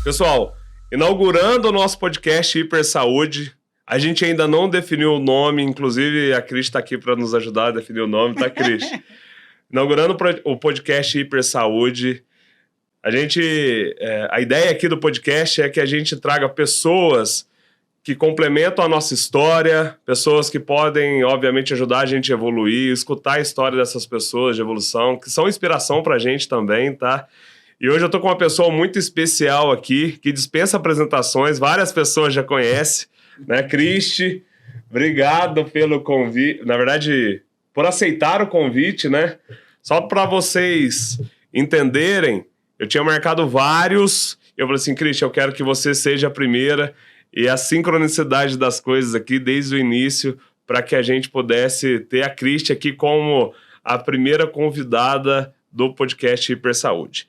Pessoal, inaugurando o nosso podcast Hiper Saúde, a gente ainda não definiu o nome, inclusive a Cris está aqui para nos ajudar a definir o nome, tá, Cris? Inaugurando o podcast Hiper Saúde, a ideia aqui do podcast é que a gente traga pessoas que complementam a nossa história, pessoas que podem, obviamente, ajudar a gente a evoluir, escutar a história dessas pessoas de evolução, que são inspiração pra gente também, tá? E hoje eu tô com uma pessoa muito especial aqui, que dispensa apresentações, várias pessoas já conhecem, né? Cristi, obrigado pelo convite, na verdade, por aceitar o convite, né? Só para vocês entenderem, eu tinha marcado vários, eu falei assim, Cristi, eu quero que você seja a primeira, e a sincronicidade das coisas aqui desde o início, para que a gente pudesse ter a Cristi aqui como a primeira convidada do podcast Hiper Saúde.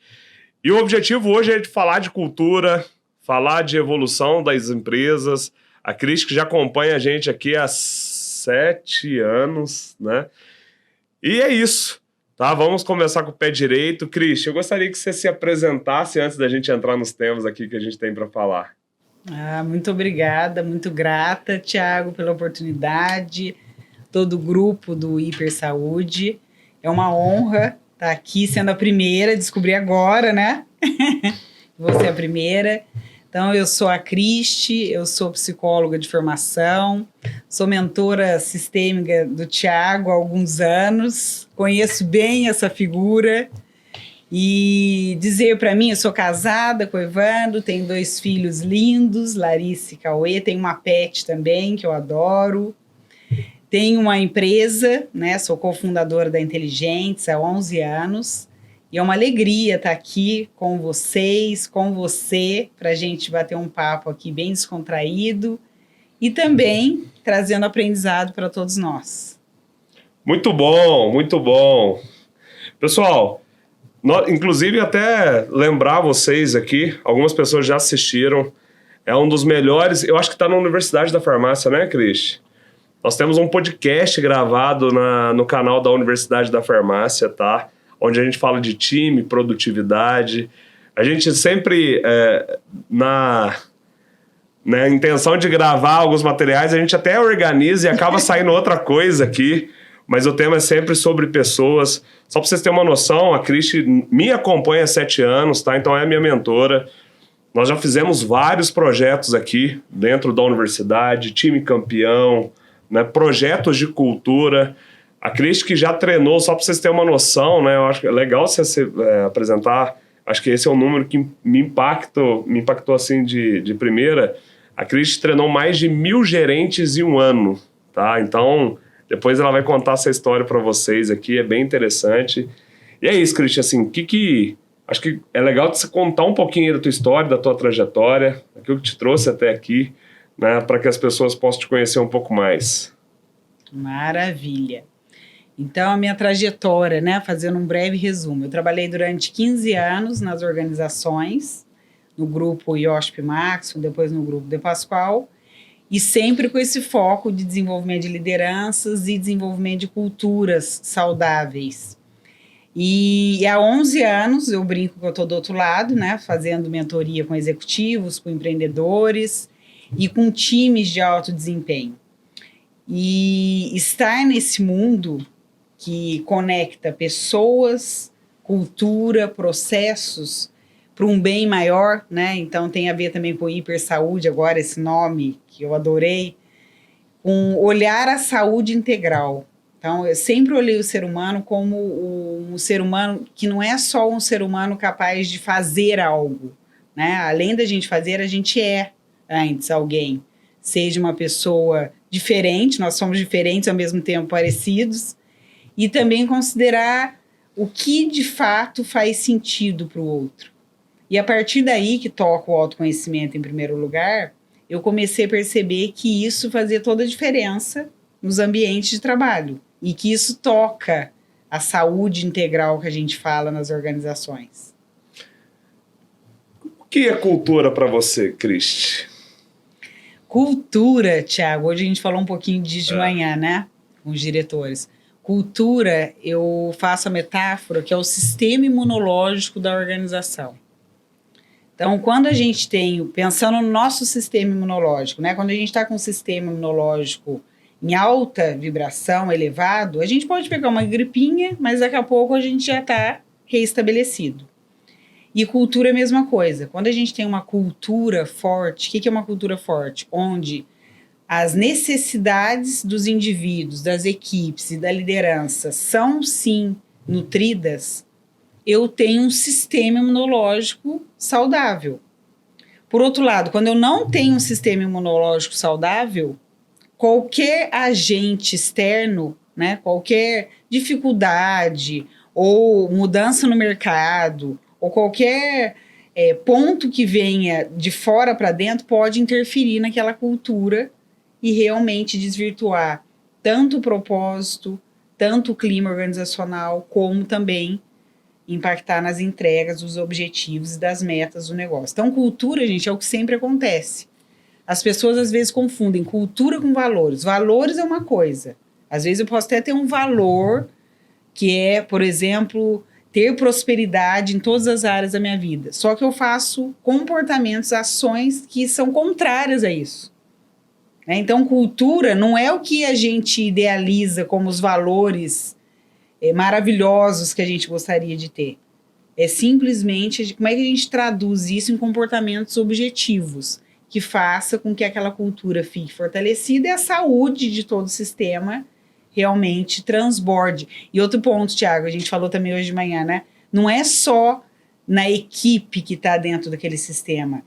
E o objetivo hoje é de falar de cultura, falar de evolução das empresas. A Cristi que já acompanha a gente aqui há 7 anos, né? E é isso, tá? Vamos começar com o pé direito. Cristi, eu gostaria que você se apresentasse antes da gente entrar nos temas aqui que a gente tem para falar. Muito obrigada, muito grata, Thiago, pela oportunidade, todo o grupo do Hiper Saúde. É uma honra estar aqui sendo a primeira, descobri agora, né? Você é a primeira. Então, eu sou a Cristi, eu sou psicóloga de formação, sou mentora sistêmica do Thiago há alguns anos, conheço bem essa figura. E dizer para mim, eu sou casada com o Evandro, tenho 2 filhos lindos, Larissa e Cauê, tenho uma pet também, que eu adoro. Tenho uma empresa, né, sou cofundadora da Inteligentes há 11 anos. E é uma alegria estar aqui com vocês, com você, para a gente bater um papo aqui bem descontraído e também trazendo aprendizado para todos nós. Muito bom, muito bom. Pessoal, inclusive até lembrar vocês aqui, algumas pessoas já assistiram, é um dos melhores, eu acho que está na Universidade da Farmácia, né, Cris? Nós temos um podcast gravado no canal da Universidade da Farmácia, tá? Onde a gente fala de time, produtividade. A gente sempre, na intenção de gravar alguns materiais, a gente até organiza e acaba saindo outra coisa aqui, mas o tema é sempre sobre pessoas. Só para vocês terem uma noção, a Cristi me acompanha há 7 anos, tá? Então é minha mentora. Nós já fizemos vários projetos aqui dentro da universidade, time campeão, né? Projetos de cultura. A Cristi que já treinou, só para vocês terem uma noção, né? Eu acho que é legal você apresentar. Acho que esse é um número que me impactou assim de primeira. A Cristi treinou mais de 1.000 gerentes em um ano, tá? Então, depois ela vai contar essa história para vocês aqui, é bem interessante. E é isso, Cristi, assim, acho que é legal você contar um pouquinho da tua história, da tua trajetória, aquilo que te trouxe até aqui, né? Para que as pessoas possam te conhecer um pouco mais. Maravilha. Então, a minha trajetória, né, fazendo um breve resumo. Eu trabalhei durante 15 anos nas organizações, no grupo IOSP Maximo, depois no grupo De Pascoal, e sempre com esse foco de desenvolvimento de lideranças e desenvolvimento de culturas saudáveis. E há 11 anos, eu brinco que eu estou do outro lado, né, fazendo mentoria com executivos, com empreendedores e com times de alto desempenho. E estar nesse mundo que conecta pessoas, cultura, processos para um bem maior, né? Então tem a ver também com Hiper Saúde, agora esse nome que eu adorei, com olhar a saúde integral. Então eu sempre olhei o ser humano como um ser humano que não é só um ser humano capaz de fazer algo, né? Além da gente fazer, a gente é antes alguém. Seja uma pessoa diferente, nós somos diferentes ao mesmo tempo parecidos, e também considerar o que de fato faz sentido para o outro. E a partir daí que toca o autoconhecimento em primeiro lugar, eu comecei a perceber que isso fazia toda a diferença nos ambientes de trabalho e que isso toca a saúde integral que a gente fala nas organizações. O que é cultura para você, Cristi? Cultura, Thiago, hoje a gente falou um pouquinho disso de manhã, né? Com os diretores. Cultura, eu faço a metáfora que é o sistema imunológico da organização. Então, quando a gente tem, pensando no nosso sistema imunológico, né? Quando a gente está com um sistema imunológico em alta vibração, elevado, a gente pode pegar uma gripinha, mas daqui a pouco a gente já está reestabelecido. E cultura é a mesma coisa. Quando a gente tem uma cultura forte, o que é uma cultura forte? Onde as necessidades dos indivíduos, das equipes e da liderança são, sim, nutridas, eu tenho um sistema imunológico saudável. Por outro lado, quando eu não tenho um sistema imunológico saudável, qualquer agente externo, né, qualquer dificuldade ou mudança no mercado, ou qualquer ponto que venha de fora para dentro pode interferir naquela cultura e realmente desvirtuar tanto o propósito, tanto o clima organizacional, como também impactar nas entregas, dos objetivos e das metas do negócio. Então, cultura, gente, é o que sempre acontece. As pessoas, às vezes, confundem cultura com valores. Valores é uma coisa. Às vezes, eu posso até ter um valor que é, por exemplo, ter prosperidade em todas as áreas da minha vida. Só que eu faço comportamentos, ações que são contrárias a isso. Então, cultura não é o que a gente idealiza como os valores maravilhosos que a gente gostaria de ter. É simplesmente como é que a gente traduz isso em comportamentos objetivos, que faça com que aquela cultura fique fortalecida e a saúde de todo o sistema realmente transborde. E outro ponto, Thiago, a gente falou também hoje de manhã, né? Não é só na equipe que está dentro daquele sistema.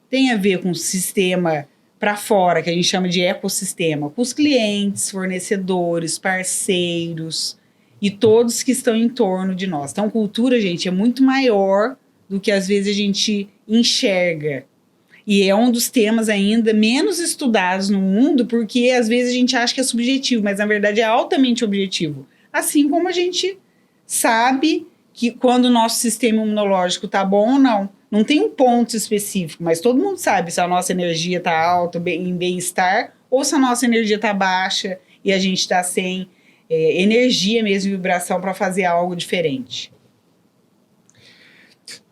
Tem a ver com o sistema para fora, que a gente chama de ecossistema, com os clientes, fornecedores, parceiros e todos que estão em torno de nós. Então, cultura, gente, é muito maior do que às vezes a gente enxerga. E é um dos temas ainda menos estudados no mundo, porque às vezes a gente acha que é subjetivo, mas na verdade é altamente objetivo. Assim como a gente sabe que quando o nosso sistema imunológico está bom ou não. Não tem um ponto específico, mas todo mundo sabe se a nossa energia está alta, em bem-estar, ou se a nossa energia está baixa e a gente está sem energia mesmo, vibração para fazer algo diferente.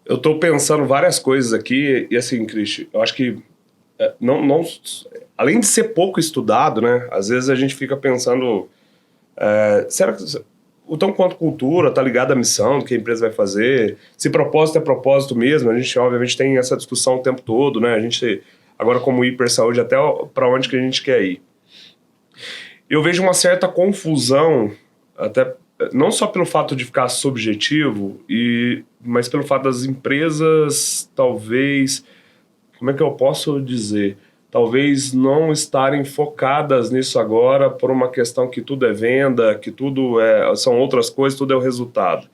Eu estou pensando várias coisas aqui, e assim, Cristi, eu acho que não, além de ser pouco estudado, né, às vezes a gente fica pensando, será que o tão quanto cultura está ligado à missão do que a empresa vai fazer, se propósito é propósito mesmo, a gente obviamente tem essa discussão o tempo todo, né, a gente, agora como hipersaúde, até para onde que a gente quer ir. Eu vejo uma certa confusão, até não só pelo fato de ficar subjetivo, mas pelo fato das empresas, talvez, como é que eu posso dizer? Talvez não estarem focadas nisso agora por uma questão que tudo é venda, que tudo são outras coisas, tudo é o resultado.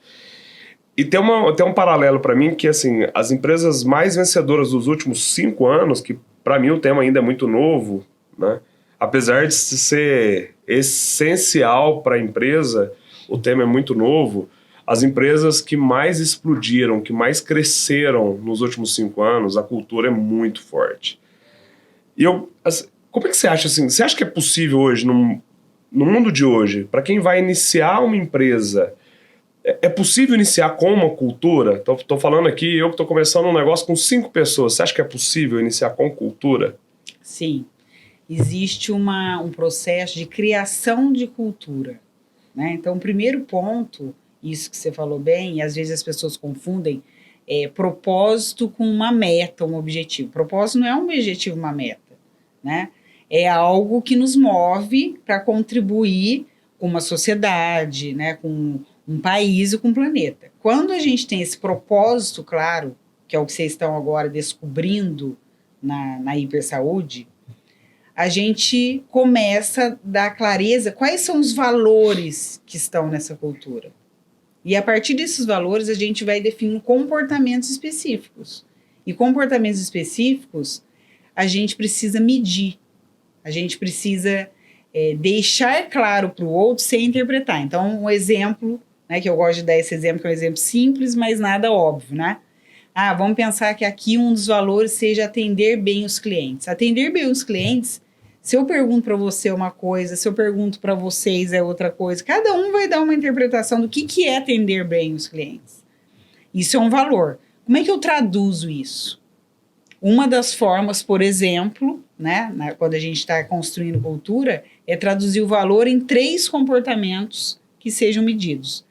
E tem um paralelo para mim que, assim, as empresas mais vencedoras dos últimos 5 anos, que para mim o tema ainda é muito novo, né? Apesar de ser essencial para a empresa, o tema é muito novo. As empresas que mais explodiram, que mais cresceram nos últimos 5 anos, a cultura é muito forte. E como é que você acha assim? Você acha que é possível hoje, no mundo de hoje, para quem vai iniciar uma empresa, é possível iniciar com uma cultura? Estou falando aqui, eu que estou começando um negócio com 5 pessoas. Você acha que é possível iniciar com cultura? Sim. Existe um processo de criação de cultura, né? Então, o primeiro ponto, isso que você falou bem, e às vezes as pessoas confundem, propósito com uma meta, um objetivo. Propósito não é um objetivo, uma meta, né? É algo que nos move para contribuir com uma sociedade, né? Com um país e com um planeta. Quando a gente tem esse propósito claro, que é o que vocês estão agora descobrindo na hipersaúde, a gente começa a dar clareza quais são os valores que estão nessa cultura. E a partir desses valores, a gente vai definir comportamentos específicos. E comportamentos específicos, a gente precisa medir. A gente precisa deixar claro para o outro sem interpretar. Então, um exemplo, né, que eu gosto de dar esse exemplo, que é um exemplo simples, mas nada óbvio, né? Vamos pensar que aqui um dos valores seja atender bem os clientes. Atender bem os clientes, se eu pergunto para você uma coisa, se eu pergunto para vocês é outra coisa, cada um vai dar uma interpretação do que é atender bem os clientes. Isso é um valor. Como é que eu traduzo isso? Uma das formas, por exemplo, né, quando a gente está construindo cultura, é traduzir o valor em 3 comportamentos que sejam medidos.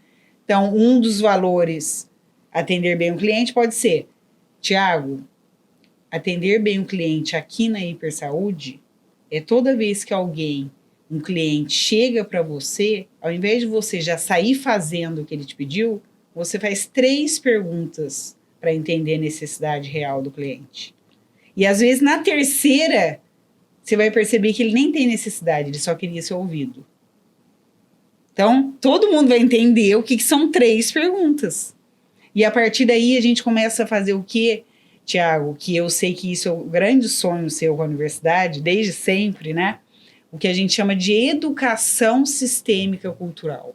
Então, um dos valores, atender bem o cliente, pode ser, Tiago, atender bem o cliente aqui na Hipersaúde é toda vez que um cliente chega para você, ao invés de você já sair fazendo o que ele te pediu, você faz 3 perguntas para entender a necessidade real do cliente. E às vezes na terceira, você vai perceber que ele nem tem necessidade, ele só queria ser ouvido. Então, todo mundo vai entender o que são 3 perguntas. E a partir daí a gente começa a fazer o quê, Tiago? Que eu sei que isso é o grande sonho seu com a universidade, desde sempre, né? O que a gente chama de educação sistêmica cultural,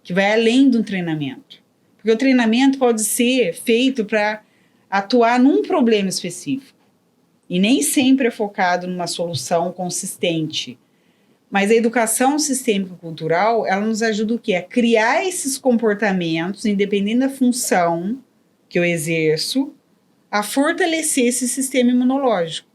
que vai além do treinamento. Porque o treinamento pode ser feito para atuar num problema específico. E nem sempre é focado numa solução consistente. Mas a educação sistêmica cultural, ela nos ajuda o quê? A criar esses comportamentos, independente da função que eu exerço, a fortalecer esse sistema imunológico.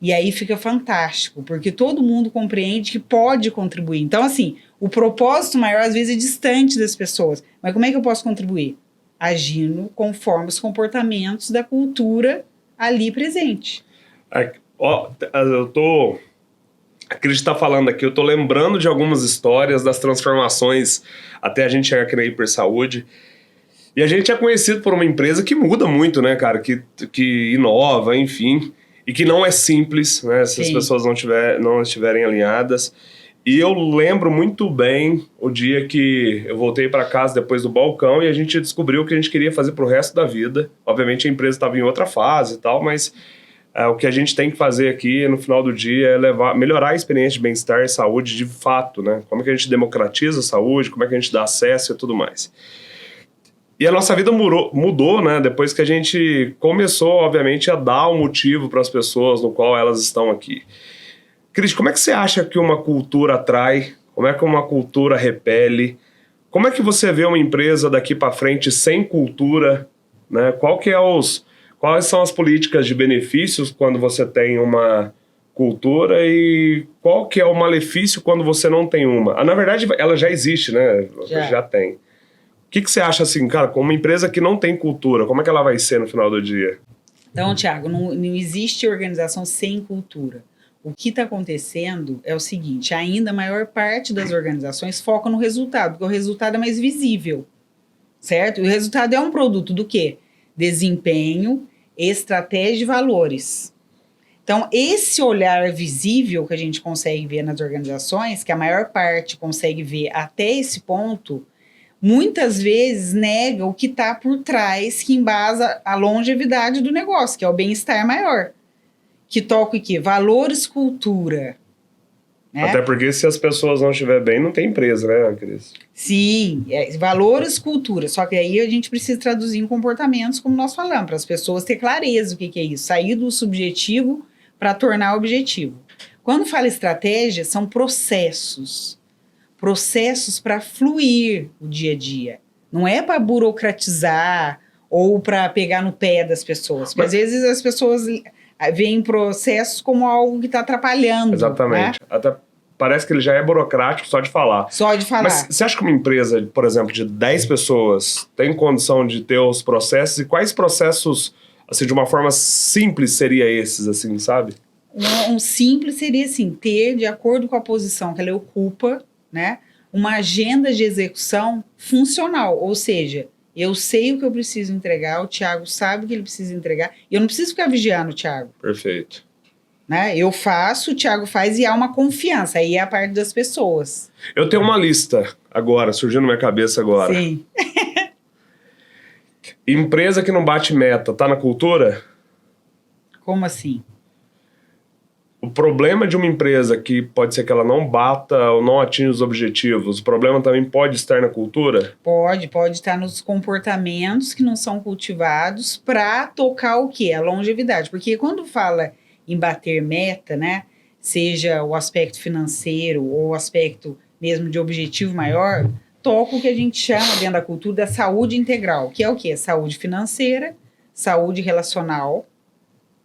E aí fica fantástico, porque todo mundo compreende que pode contribuir. Então, assim, o propósito maior às vezes é distante das pessoas. Mas como é que eu posso contribuir? Agindo conforme os comportamentos da cultura ali presente. A Cris está falando aqui, eu estou lembrando de algumas histórias das transformações até a gente chegar aqui na Hipersaúde. E a gente é conhecido por uma empresa que muda muito, né, cara? Que inova, enfim. E que não é simples, né? Se Sim. as pessoas não estiverem alinhadas. E eu lembro muito bem o dia que eu voltei para casa depois do balcão e a gente descobriu o que a gente queria fazer pro resto da vida. Obviamente a empresa estava em outra fase e tal, mas o que a gente tem que fazer aqui no final do dia é melhorar a experiência de bem-estar e saúde de fato, né? Como é que a gente democratiza a saúde, como é que a gente dá acesso e tudo mais. E a nossa vida mudou, né? Depois que a gente começou, obviamente, a dar um motivo para as pessoas no qual elas estão aqui. Cris, como é que você acha que uma cultura atrai? Como é que uma cultura repele? Como é que você vê uma empresa daqui para frente sem cultura? Né? Quais são as políticas de benefícios quando você tem uma cultura e qual que é o malefício quando você não tem uma? Na verdade, ela já existe, né? Já tem. O que você acha assim, cara, com uma empresa que não tem cultura, como é que ela vai ser no final do dia? Então, Tiago, não existe organização sem cultura. O que está acontecendo é o seguinte, ainda a maior parte das organizações foca no resultado, porque o resultado é mais visível, certo? E o resultado é um produto do quê? Desempenho, estratégia e valores. Então, esse olhar visível que a gente consegue ver nas organizações, que a maior parte consegue ver até esse ponto, muitas vezes nega o que está por trás, que embasa a longevidade do negócio, que é o bem-estar maior. Que toca o quê? Valores, cultura. Né? Até porque se as pessoas não estiverem bem, não tem empresa, né, Cris? Sim, valores, cultura. Só que aí a gente precisa traduzir em comportamentos, como nós falamos, para as pessoas ter clareza o que é isso. Sair do subjetivo para tornar objetivo. Quando fala estratégia, são processos. Processos para fluir o dia a dia. Não é para burocratizar ou para pegar no pé das pessoas. Porque às vezes as pessoas veem processos como algo que está atrapalhando. Exatamente. Né? Até parece que ele já é burocrático só de falar. Só de falar. Mas você acha que uma empresa, por exemplo, de 10 pessoas tem condição de ter os processos? E quais processos, assim, de uma forma simples, seria esses, assim, sabe? Um simples seria, assim, ter, de acordo com a posição que ela ocupa, né, uma agenda de execução funcional, ou seja, eu sei o que eu preciso entregar, o Tiago sabe o que ele precisa entregar, e eu não preciso ficar vigiando o Tiago. Perfeito. Né? Eu faço, o Tiago faz e há uma confiança, aí é a parte das pessoas. Eu tenho uma lista agora, surgindo na minha cabeça agora. Sim. Empresa que não bate meta, tá na cultura? Como assim? O problema de uma empresa que pode ser que ela não bata ou não atinja os objetivos, o problema também pode estar na cultura? Pode estar nos comportamentos que não são cultivados para tocar o quê? A longevidade. Porque quando fala em bater meta, né, seja o aspecto financeiro ou o aspecto mesmo de objetivo maior, toca o que a gente chama dentro da cultura da saúde integral, que é o quê? Saúde financeira, saúde relacional,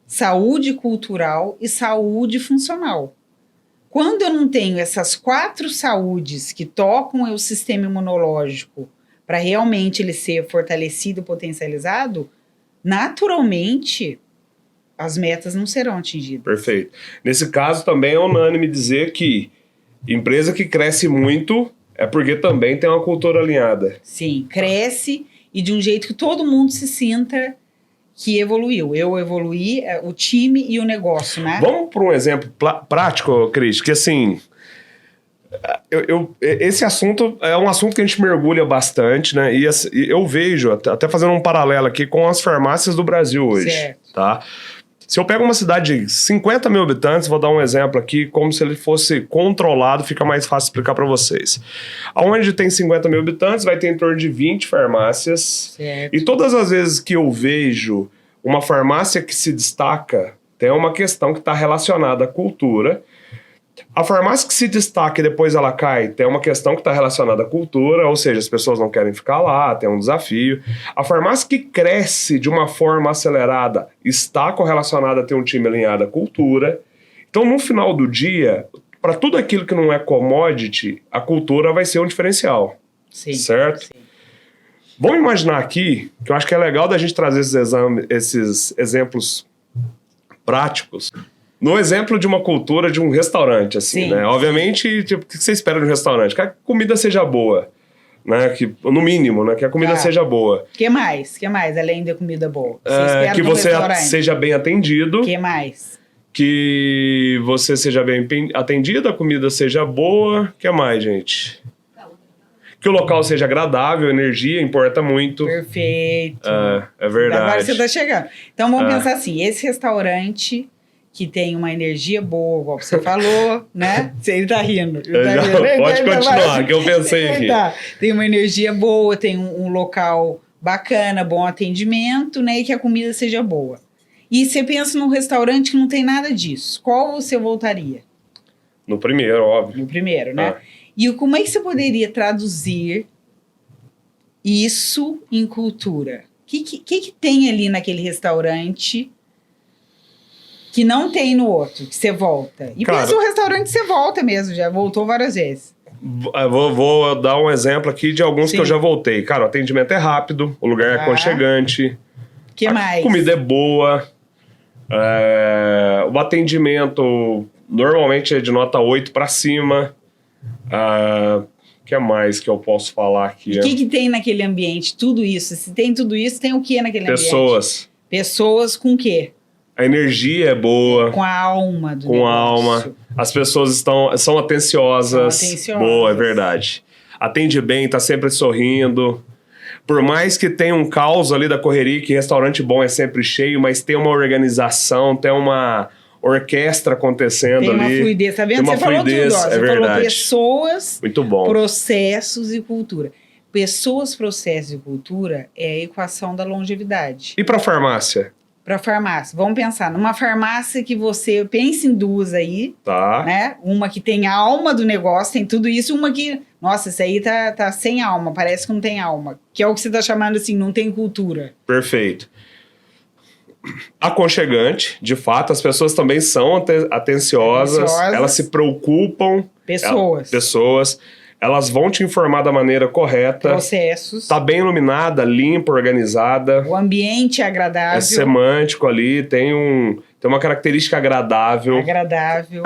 saúde cultural e saúde funcional. Quando eu não tenho essas 4 saúdes que tocam o sistema imunológico para realmente ele ser fortalecido, potencializado, naturalmente as metas não serão atingidas. Perfeito. Nesse caso também é unânime dizer que empresa que cresce muito é porque também tem uma cultura alinhada. Sim, cresce e de um jeito que todo mundo se sinta que evoluiu. Eu evoluí, o time e o negócio, né? Vamos para um exemplo prático, Cris, que assim, esse assunto é um assunto que a gente mergulha bastante, né? E eu vejo, até fazendo um paralelo aqui com as farmácias do Brasil hoje, certo. Tá? Se eu pego uma cidade de 50 mil habitantes, vou dar um exemplo aqui, como se ele fosse controlado, fica mais fácil explicar para vocês. Onde tem 50 mil habitantes, vai ter em torno de 20 farmácias. Certo. E todas as vezes que eu vejo uma farmácia que se destaca, tem uma questão que está relacionada à cultura. A farmácia que se destaca e depois ela cai, tem uma questão que está relacionada à cultura, ou seja, as pessoas não querem ficar lá, tem um desafio. A farmácia que cresce de uma forma acelerada está correlacionada a ter um time alinhado à cultura. Então, no final do dia, para tudo aquilo que não é commodity, a cultura vai ser um diferencial. Sim, certo? sim. Vamos imaginar aqui, que eu acho que é legal da gente trazer esses exemplos práticos. No exemplo de uma cultura de um restaurante, assim, Sim. né? Obviamente, tipo, o que você espera de um restaurante? Que a comida seja boa, né? Que, no mínimo, né? Que a comida seja boa. Que mais? Além da comida boa? Você espera Que de um você restaurante? seja bem atendido. Que mais? Que você seja bem atendido, a comida seja boa. O que mais, gente? Que o local seja agradável, energia importa muito. Perfeito. É verdade. Agora você está chegando. Então vamos pensar assim, esse restaurante que tem uma energia boa, igual você falou, né? Ele tá rindo. Pode continuar, que eu pensei aqui. Tem uma energia boa, tem um local bacana, bom atendimento, né? E que a comida seja boa. E você pensa num restaurante que não tem nada disso. Qual você voltaria? No primeiro, óbvio. No primeiro, né? E como é que você poderia traduzir isso em cultura? O que tem ali naquele restaurante que não tem no outro, que você volta? E pensa um restaurante que você volta mesmo, já voltou várias vezes. Vou dar um exemplo aqui de alguns que eu já voltei. Cara, o atendimento é rápido, o lugar é aconchegante. Que mais? A comida é boa. O atendimento normalmente é de nota 8 para cima. O que mais que eu posso falar aqui? E o que tem naquele ambiente? Tudo isso. Se tem tudo isso, tem o que naquele ambiente? Pessoas com o quê? A energia é boa. Com a alma do negócio. Com a alma. As pessoas são atenciosas. Boa, é verdade. Atende bem, tá sempre sorrindo. Por mais que tenha um caos ali da correria, que restaurante bom é sempre cheio, mas tem uma organização, tem uma orquestra acontecendo ali. Tem uma fluidez, tá vendo? Você falou tudo, ó. Você falou pessoas, muito bom. Processos e cultura. Pessoas, processos e cultura é a equação da longevidade. E para farmácia? Para farmácia. Vamos pensar numa farmácia que você pensa em duas aí, né? Uma que tem a alma do negócio, tem tudo isso, uma que, nossa, isso aí tá sem alma, parece que não tem alma, que é o que você tá chamando assim, não tem cultura. Perfeito. Aconchegante, de fato, as pessoas também são atenciosas, elas se preocupam. Pessoas. Elas vão te informar da maneira correta. Processos. Tá bem iluminada, limpa, organizada. O ambiente é agradável. É semântico ali, tem uma característica agradável. Agradável.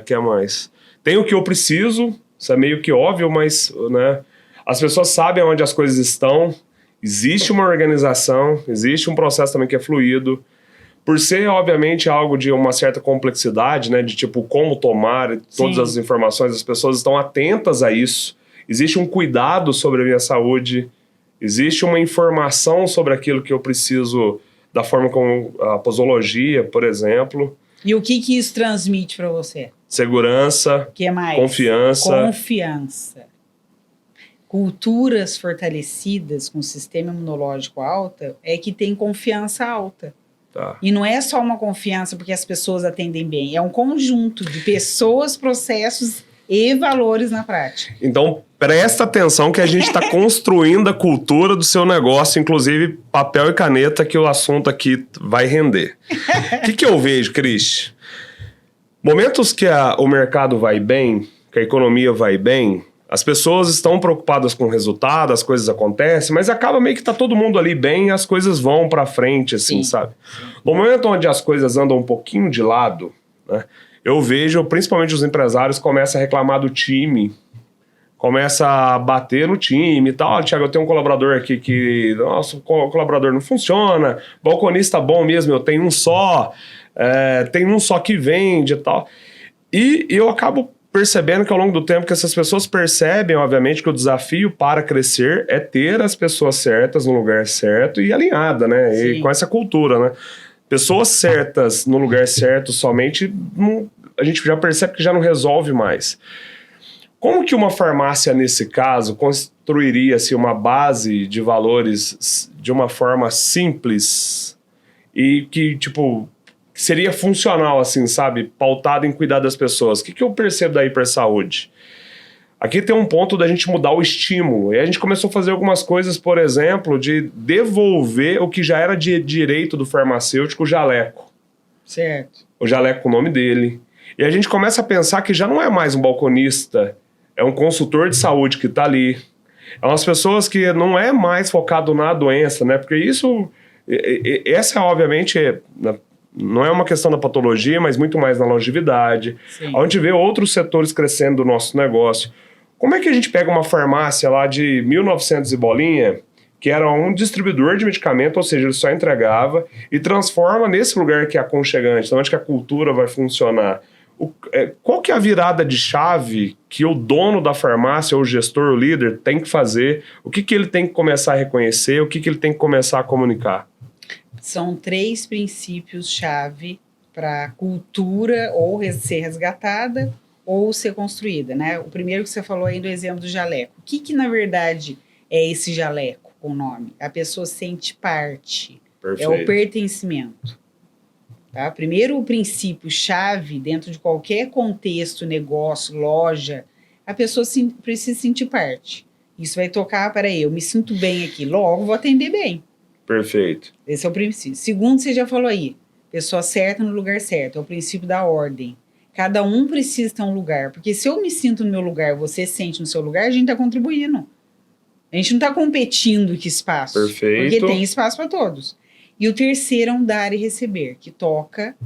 Que mais? Tem o que eu preciso, isso é meio que óbvio, mas, né? As pessoas sabem onde as coisas estão. Existe uma organização, existe um processo também que é fluido. Por ser, obviamente, algo de uma certa complexidade, né? De tipo, como tomar todas as informações, as pessoas estão atentas a isso. Existe um cuidado sobre a minha saúde. Existe uma informação sobre aquilo que eu preciso, da forma como a posologia, por exemplo. E o que isso transmite para você? Segurança. Que mais? Confiança. Culturas fortalecidas com sistema imunológico alto é que tem confiança alta. E não é só uma confiança porque as pessoas atendem bem, é um conjunto de pessoas, processos e valores na prática. Então, Presta atenção que a gente está construindo a cultura do seu negócio, inclusive papel e caneta, que o assunto aqui vai render. O que eu vejo, Cris? Momentos que o mercado vai bem, que a economia vai bem, as pessoas estão preocupadas com o resultado, as coisas acontecem, mas acaba meio que tá todo mundo ali bem e as coisas vão para frente, assim, sabe? No momento onde as coisas andam um pouquinho de lado, né, eu vejo, principalmente os empresários começam a reclamar do time, começa a bater no time e tal. Thiago, eu tenho um colaborador aqui que... Nossa, o colaborador não funciona. Balconista bom mesmo, eu tenho um só. Tem um só que vende e tal. E eu acabo percebendo que ao longo do tempo que essas pessoas percebem, obviamente, que o desafio para crescer é ter as pessoas certas no lugar certo e alinhada, né? Sim. E com essa cultura, né? Pessoas certas no lugar certo somente, a gente já percebe que já não resolve mais. Como que uma farmácia, nesse caso, construiria-se uma base de valores de uma forma simples e que, tipo, seria funcional, assim, sabe? Pautada em cuidar das pessoas. O que eu percebo da Hipersaúde? Aqui tem um ponto da gente mudar o estímulo. E a gente começou a fazer algumas coisas, por exemplo, de devolver o que já era de direito do farmacêutico, o jaleco. Certo. O jaleco com o nome dele. E a gente começa a pensar que já não é mais um balconista, é um consultor de saúde que está ali. É umas pessoas que não é mais focado na doença, né? Porque isso, essa obviamente, não é uma questão da patologia, mas muito mais na longevidade. Sim. A gente vê outros setores crescendo do nosso negócio. Como é que a gente pega uma farmácia lá de 1900 e bolinha, que era um distribuidor de medicamento, ou seja, ele só entregava, e transforma nesse lugar que é aconchegante, então onde que a cultura vai funcionar? Qual que é a virada de chave que o dono da farmácia, ou o gestor, o líder, tem que fazer? O que ele tem que começar a reconhecer? O que ele tem que começar a comunicar? São 3 princípios-chave para a cultura ou ser resgatada ou ser construída, né? O primeiro que você falou aí do exemplo do jaleco. O que na verdade é esse jaleco com o nome? A pessoa sente parte. Perfeito. É o pertencimento. Tá? Primeiro, o princípio-chave, dentro de qualquer contexto, negócio, loja, a pessoa precisa sentir parte. Isso vai tocar, peraí, eu me sinto bem aqui, logo vou atender bem. Perfeito. Esse é o princípio. Segundo, você já falou aí, pessoa certa no lugar certo, é o princípio da ordem. Cada um precisa ter um lugar, porque se eu me sinto no meu lugar, você se sente no seu lugar, a gente está contribuindo. A gente não está competindo que espaço. Perfeito. Porque tem espaço para todos. E o terceiro é um dar e receber, que toca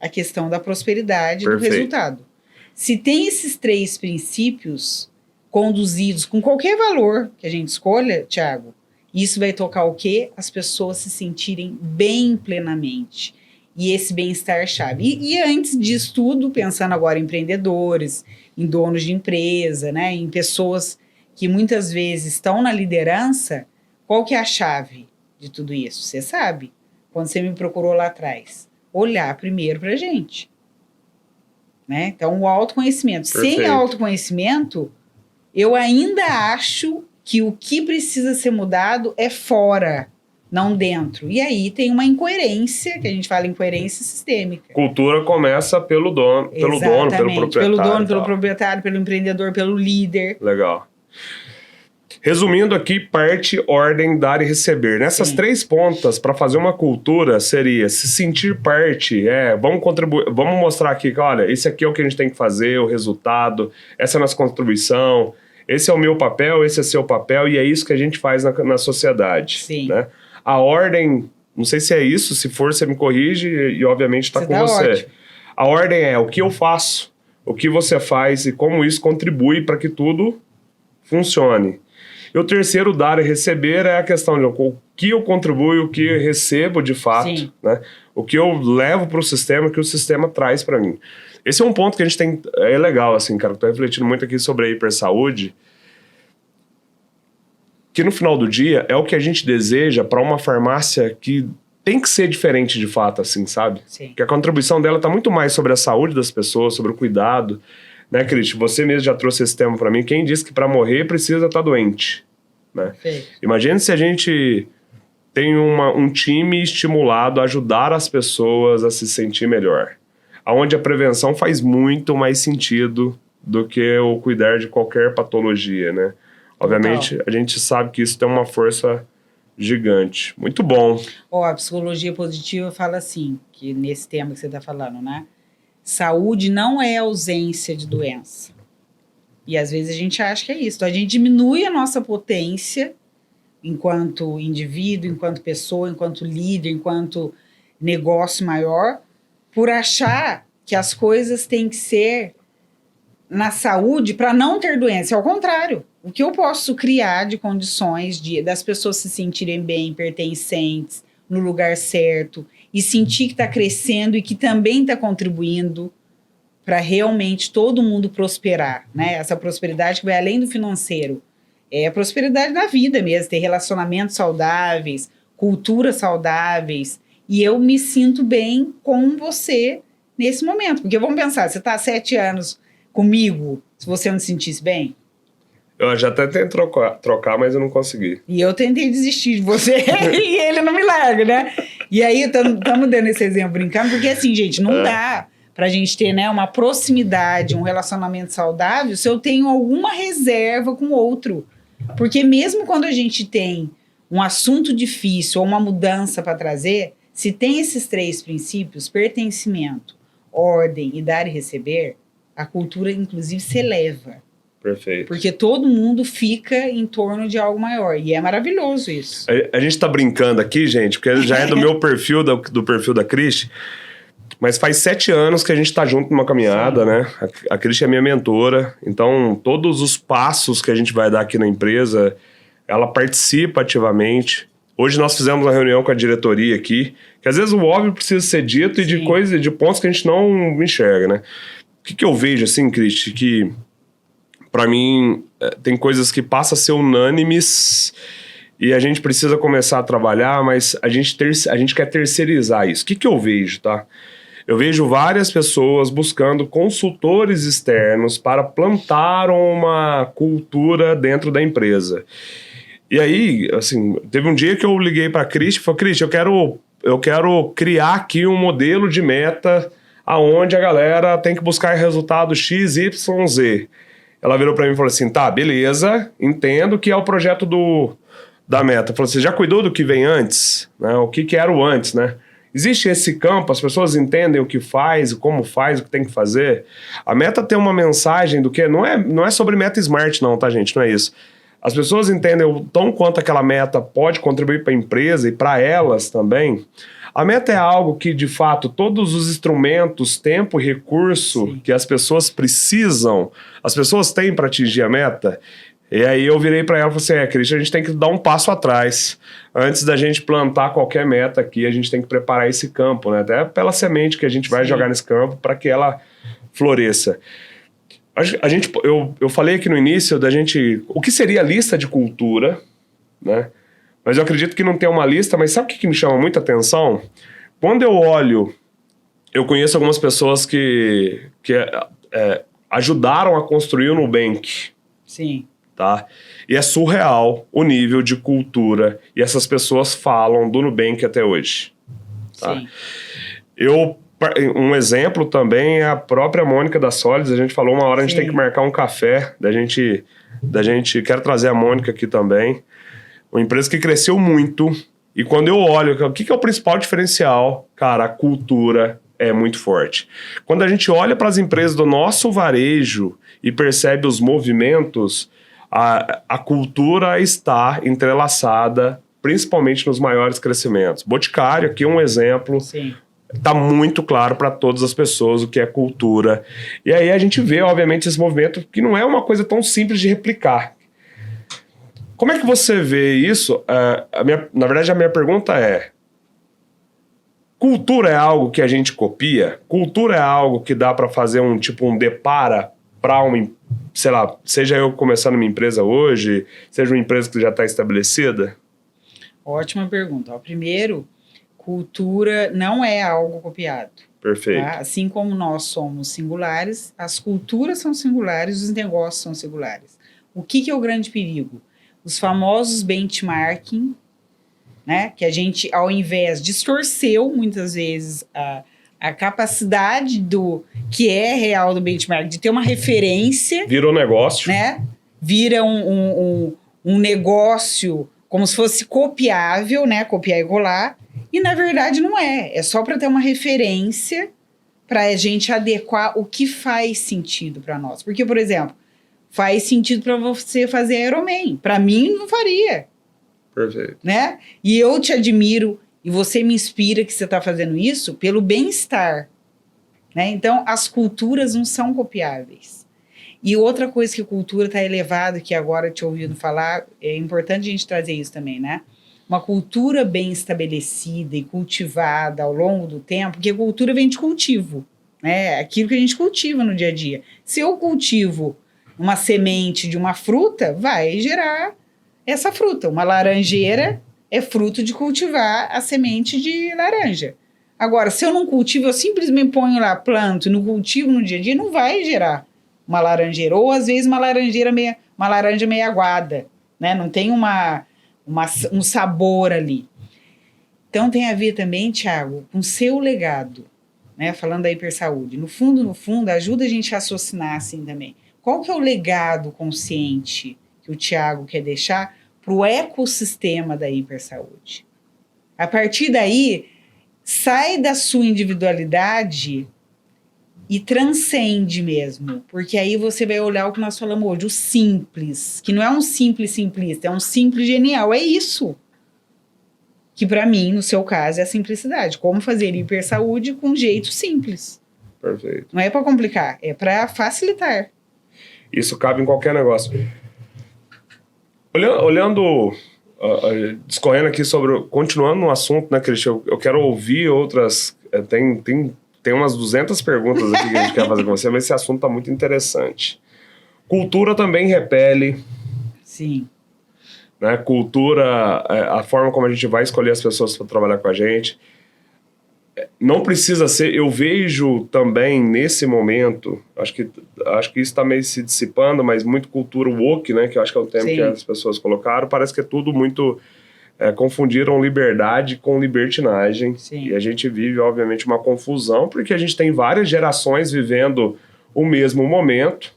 a questão da prosperidade. Perfeito. Do resultado. Se tem esses 3 princípios conduzidos com qualquer valor que a gente escolha, Thiago, isso vai tocar o quê? As pessoas se sentirem bem plenamente. E esse bem-estar chave. E antes disso tudo, pensando agora em empreendedores, em donos de empresa, né, em pessoas que muitas vezes estão na liderança, qual que é a chave de tudo isso? Você sabe, quando você me procurou lá atrás, olhar primeiro para a gente. Né? Então, o autoconhecimento. Perfeito. Sem autoconhecimento, eu ainda acho que o que precisa ser mudado é fora, não dentro. E aí tem uma incoerência, que a gente fala incoerência sistêmica. Cultura começa pelo dono, pelo proprietário. Pelo dono, pelo proprietário, pelo empreendedor, pelo líder. Legal. Resumindo aqui, parte, ordem, dar e receber. Nessas 3 pontas, para fazer uma cultura, seria se sentir parte, vamos contribuir, vamos mostrar aqui que, olha, esse aqui é o que a gente tem que fazer, o resultado, essa é a nossa contribuição, esse é o meu papel, esse é o seu papel, e é isso que a gente faz na sociedade. Sim. Né? A ordem, não sei se é isso, se for, você me corrige e obviamente está com você. Ótimo. A ordem é o que eu faço, o que você faz e como isso contribui para que tudo funcione. E o terceiro, dar e receber, é a questão de o que eu contribuo, o que eu recebo de fato, né? O que eu levo para o sistema, o que o sistema traz para mim. Esse é um ponto que a gente tem, é legal, assim, cara, eu tô refletindo muito aqui sobre a hipersaúde, que no final do dia é o que a gente deseja para uma farmácia que tem que ser diferente de fato, assim, sabe? Sim. Que a contribuição dela tá muito mais sobre a saúde das pessoas, sobre o cuidado, né, Cris? Você mesmo já trouxe esse tema para mim. Quem disse que para morrer precisa estar doente, né? Imagine se a gente tem um time estimulado a ajudar as pessoas a se sentir melhor. Onde a prevenção faz muito mais sentido do que o cuidar de qualquer patologia, né? Obviamente, a gente sabe que isso tem uma força gigante. Muito bom. A psicologia positiva fala assim, que nesse tema que você está falando, né? Saúde não é ausência de doença. E às vezes a gente acha que é isso. Então, a gente diminui a nossa potência enquanto indivíduo, enquanto pessoa, enquanto líder, enquanto negócio maior, por achar que as coisas têm que ser na saúde para não ter doença. Ao contrário, o que eu posso criar de condições das pessoas se sentirem bem, pertencentes, no lugar certo, e sentir que está crescendo e que também está contribuindo para realmente todo mundo prosperar, né? Essa prosperidade que vai além do financeiro. É a prosperidade da vida mesmo, ter relacionamentos saudáveis, culturas saudáveis. E eu me sinto bem com você nesse momento. Porque vamos pensar, você está há 7 anos comigo, se você não se sentisse bem? Eu já até tentei trocar, mas eu não consegui. E eu tentei desistir de você e ele não me larga, né? E aí, estamos dando esse exemplo brincando, porque assim, gente, não dá pra gente ter, né, uma proximidade, um relacionamento saudável se eu tenho alguma reserva com o outro. Porque mesmo quando a gente tem um assunto difícil ou uma mudança para trazer, se tem esses 3 princípios, pertencimento, ordem e dar e receber, a cultura, inclusive, se eleva. Perfeito. Porque todo mundo fica em torno de algo maior. E é maravilhoso isso. A gente tá brincando aqui, gente, porque já é do meu perfil, do perfil da Cristi, mas faz 7 anos que a gente tá junto numa caminhada, né? A Cristi é minha mentora, então todos os passos que a gente vai dar aqui na empresa, ela participa ativamente. Hoje nós fizemos uma reunião com a diretoria aqui, que às vezes o óbvio precisa ser dito e de pontos que a gente não enxerga, né? O que eu vejo, assim, Cristi, que para mim tem coisas que passam a ser unânimes e a gente precisa começar a trabalhar, mas a gente quer terceirizar isso. O que eu vejo, tá? Eu vejo várias pessoas buscando consultores externos para plantar uma cultura dentro da empresa. E aí, assim, teve um dia que eu liguei para a Cristi e falei, Cristi, eu quero criar aqui um modelo de meta aonde a galera tem que buscar resultado X, Y, Z. Ela virou para mim e falou assim, tá, beleza, entendo que é o projeto da meta. Falou, você já cuidou do que vem antes? Né? O que era o antes, né? Existe esse campo, as pessoas entendem o que faz, como faz, o que tem que fazer. A meta tem uma mensagem do que não é sobre meta smart não, tá, gente? Não é isso. As pessoas entendem o tão quanto aquela meta pode contribuir para a empresa e para elas também. A meta é algo que, de fato, todos os instrumentos, tempo e recurso que as pessoas precisam, as pessoas têm para atingir a meta. E aí eu virei para ela e falei assim, Cristi, a gente tem que dar um passo atrás. Antes da gente plantar qualquer meta aqui, a gente tem que preparar esse campo, né? Até pela semente que a gente vai jogar nesse campo para que ela floresça. Eu falei aqui no início da gente... O que seria a lista de cultura, né? Mas eu acredito que não tem uma lista, mas sabe o que me chama muita atenção? Quando eu olho, eu conheço algumas pessoas que ajudaram a construir o Nubank. Sim. Tá? E é surreal o nível de cultura e essas pessoas falam do Nubank até hoje. Tá? Sim. Um exemplo também é a própria Mônica da Solids. A gente falou uma hora, a gente tem que marcar um café da gente quero trazer a Mônica aqui também. Uma empresa que cresceu muito. E quando eu olho, o que é o principal diferencial? Cara, a cultura é muito forte. Quando a gente olha para as empresas do nosso varejo e percebe os movimentos, a cultura está entrelaçada, principalmente nos maiores crescimentos. Boticário, aqui é um exemplo. Sim. Está muito claro para todas as pessoas o que é cultura. E aí a gente vê, obviamente, esse movimento que não é uma coisa tão simples de replicar. Como é que você vê isso? Na verdade, a minha pergunta é: cultura é algo que a gente copia? Cultura é algo que dá para fazer um depara para sei lá, seja eu começando uma empresa hoje, seja uma empresa que já está estabelecida? Ótima pergunta. Primeiro, cultura não é algo copiado. Perfeito. Tá? Assim como nós somos singulares, as culturas são singulares, os negócios são singulares. O que é o grande perigo? Os famosos benchmarking, né? Que a gente, ao invés, distorceu muitas vezes A capacidade do que é real do benchmark, de ter uma referência, Virou negócio. né? Vira um negócio como se fosse copiável, né? Copiar e colar. E, na verdade, não é. É só para ter uma referência para a gente adequar o que faz sentido para nós. Porque, por exemplo, faz sentido para você fazer Ironman. Para mim, não faria. Perfeito. Né? E eu te admiro e você me inspira que você está fazendo isso pelo bem-estar. Né? Então, as culturas não são copiáveis. E outra coisa que a cultura está elevada, que agora te ouvindo falar, é importante a gente trazer isso também, né? Uma cultura bem estabelecida e cultivada ao longo do tempo, porque cultura vem de cultivo, né? Aquilo que a gente cultiva no dia a dia. Se eu cultivo uma semente de uma fruta, vai gerar essa fruta. Uma laranjeira é fruto de cultivar a semente de laranja. Agora, se eu não cultivo, eu simplesmente ponho lá, planto e não cultivo no dia a dia, não vai gerar uma laranjeira. Ou, às vezes, uma laranja meio aguada, né? Não tem um sabor ali. Então, tem a ver também, Thiago, com o seu legado, né? Falando da hipersaúde. No fundo, ajuda a gente a raciocinar assim também. Qual que é o legado consciente que o Thiago quer deixar para o ecossistema da hipersaúde? A partir daí, sai da sua individualidade e transcende mesmo, porque aí você vai olhar o que nós falamos hoje, o simples, que não é um simples simplista, é um simples genial, é isso. Que para mim, no seu caso, é a simplicidade. Como fazer hipersaúde com um jeito simples. Perfeito. Não é para complicar, é para facilitar. Isso cabe em qualquer negócio. Olhando, discorrendo aqui continuando no assunto, né, Cristian, eu quero ouvir outras, tem umas 200 perguntas aqui que a gente quer fazer com você, mas esse assunto tá muito interessante. Cultura também repele. Sim. Né? Cultura, a forma como a gente vai escolher as pessoas para trabalhar com a gente. Não precisa ser, eu vejo também nesse momento, acho que isso está meio se dissipando, mas muito cultura woke, né, que eu acho que é o termo que as pessoas colocaram, parece que é tudo muito, confundiram liberdade com libertinagem. Sim. E a gente vive, obviamente, uma confusão, porque a gente tem várias gerações vivendo o mesmo momento,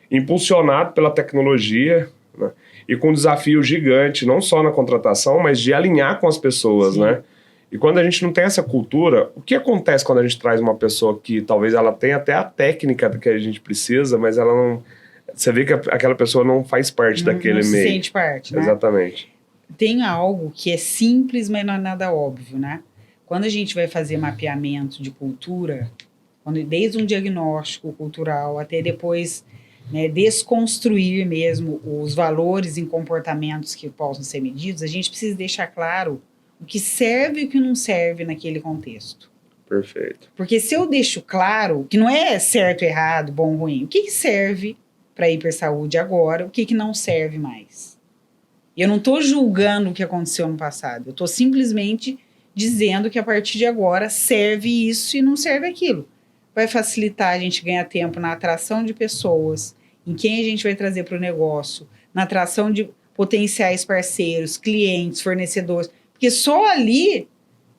impulsionado pela tecnologia, né, e com um desafio gigante, não só na contratação, mas de alinhar com as pessoas, Sim. né? E quando a gente não tem essa cultura, o que acontece quando a gente traz uma pessoa que talvez ela tenha até a técnica que a gente precisa, mas ela não... Você vê que aquela pessoa não faz parte daquele meio. Não se sente parte, né? Exatamente. Tem algo que é simples, mas não é nada óbvio, né? Quando a gente vai fazer mapeamento de cultura, desde um diagnóstico cultural até depois, né, desconstruir mesmo os valores em comportamentos que possam ser medidos, a gente precisa deixar claro o que serve e o que não serve naquele contexto. Perfeito. Porque se eu deixo claro que não é certo, errado, bom, ruim, o que serve para a hipersaúde agora, o que não serve mais. Eu não estou julgando o que aconteceu no passado, eu estou simplesmente dizendo que a partir de agora serve isso e não serve aquilo. Vai facilitar a gente ganhar tempo na atração de pessoas, em quem a gente vai trazer para o negócio, na atração de potenciais parceiros, clientes, fornecedores, porque só ali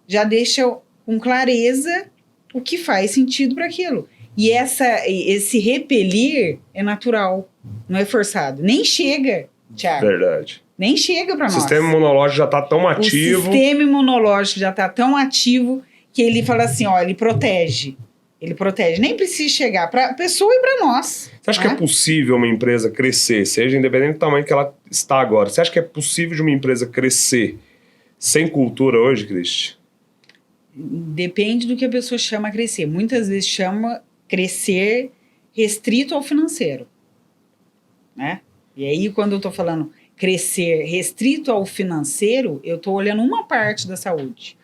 já deixa com clareza o que faz sentido para aquilo. E esse repelir é natural, não é forçado. Nem chega, Thiago. Verdade. Nem chega para nós. O sistema imunológico já está tão ativo. O sistema imunológico já está tão ativo que ele fala assim, ó, ele protege. Ele protege. Nem precisa chegar para a pessoa e para nós. Você acha que é possível uma empresa crescer, seja independente do tamanho que ela está agora? Você acha que é possível de uma empresa crescer sem cultura hoje, Cristi? Depende do que a pessoa chama crescer. Muitas vezes chama crescer restrito ao financeiro. Né? E aí, quando eu estou falando crescer restrito ao financeiro, eu estou olhando uma parte da saúde.